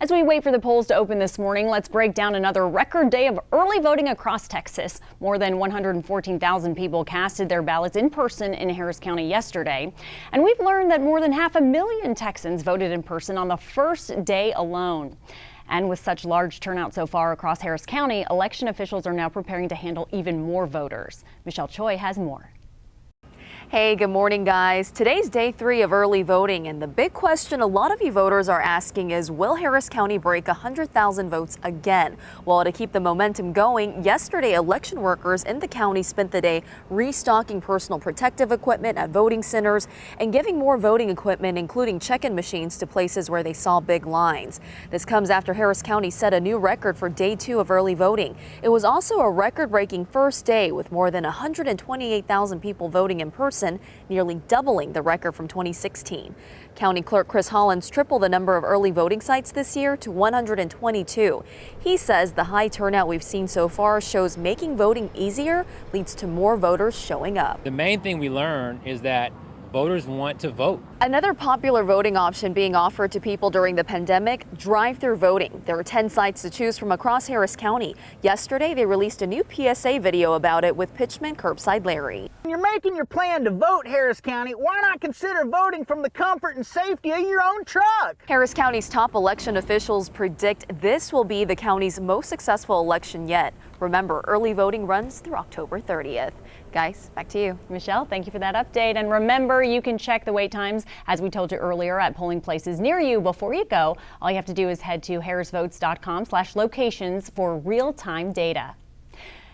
As we wait for the polls to open this morning, let's break down another record day of early voting across Texas. More than 114,000 people casted their ballots in person in Harris County yesterday. And we've learned that more than 500,000 Texans voted in person on the first day alone. And with such large turnout so far across Harris County, election officials are now preparing to handle even more voters. Michelle Choi has more. Hey, good morning, guys. Today's day 3 of early voting, and the big question a lot of you voters are asking is, will Harris County break 100,000 votes again? Well, to keep the momentum going, yesterday election workers in the county spent the day restocking personal protective equipment at voting centers and giving more voting equipment, including check-in machines, to places where they saw big lines. This comes after Harris County set a new record for day 2 of early voting. It was also a record-breaking first day with more than 128,000 people voting in person, nearly doubling the record from 2016. County Clerk Chris Hollins tripled the number of early voting sites this year to 122. He says the high turnout we've seen so far shows making voting easier leads to more voters showing up. The main thing we learned is that voters want to vote. Another popular voting option being offered to people during the pandemic, drive-through voting. There are 10 sites to choose from across Harris County. Yesterday, they released a new PSA video about it with pitchman Curbside Larry. When you're making your plan to vote Harris County, why not consider voting from the comfort and safety of your own truck? Harris County's top election officials predict this will be the county's most successful election yet. Remember, early voting runs through October 30th. Guys, back to you. Michelle, thank you for that update. And remember, you can check the wait times, as we told you earlier, at polling places near you before you go. All you have to do is head to harrisvotes.com/locations for real-time data.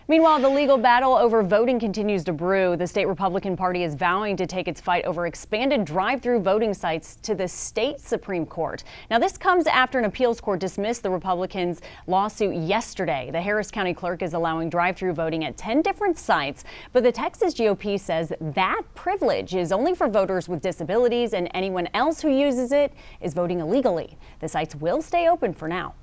Meanwhile, the legal battle over voting continues to brew. The state Republican Party is vowing to take its fight over expanded drive-through voting sites to the state Supreme Court. Now, this comes after an appeals court dismissed the Republicans' lawsuit yesterday. The Harris County clerk is allowing drive-through voting at 10 different sites, but the Texas GOP says that privilege is only for voters with disabilities, and anyone else who uses it is voting illegally. The sites will stay open for now.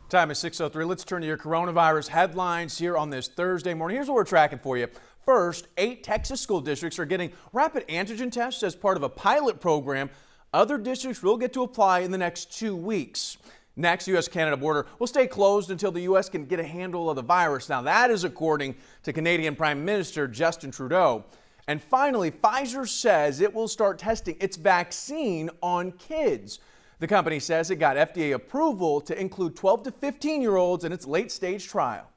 Time is 6:03. Let's turn to your coronavirus headlines here on this Thursday morning. Here's what we're tracking for you. First, 8 Texas school districts are getting rapid antigen tests as part of a pilot program. Other districts will get to apply in the next 2 weeks. Next, the U.S.-Canada border will stay closed until the U.S. can get a handle of the virus. Now, that is according to Canadian Prime Minister Justin Trudeau. And finally, Pfizer says it will start testing its vaccine on kids. The company says it got FDA approval to include 12 to 15-year-olds in its late-stage trial.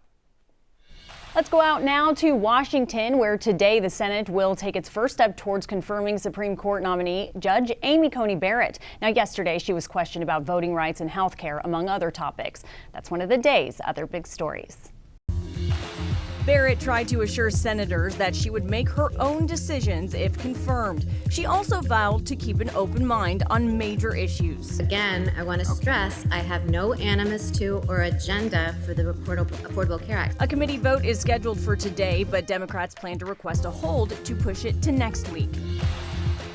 Let's go out now to Washington, where today the Senate will take its first step towards confirming Supreme Court nominee Judge Amy Coney Barrett. Now, yesterday she was questioned about voting rights and health care, among other topics. That's one of the day's other big stories. Barrett tried to assure senators that she would make her own decisions if confirmed. She also vowed to keep an open mind on major issues. Again, I want to stress I have no animus to or agenda for the Affordable Care Act. A committee vote is scheduled for today, but Democrats plan to request a hold to push it to next week.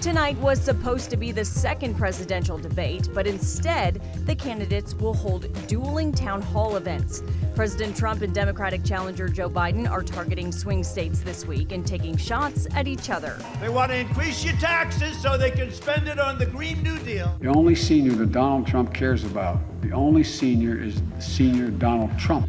Tonight was supposed to be the second presidential debate, but instead, the candidates will hold dueling town hall events. President Trump and Democratic challenger Joe Biden are targeting swing states this week and taking shots at each other. They want to increase your taxes so they can spend it on the Green New Deal. The only senior that Donald Trump cares about, the only senior is senior Donald Trump.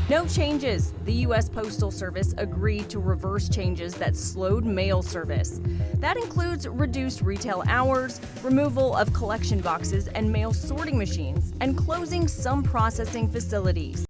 No changes. The U.S. Postal Service agreed to reverse changes that slowed mail service. That includes reduced retail hours, removal of collection boxes and mail sorting machines, and closing some processing facilities.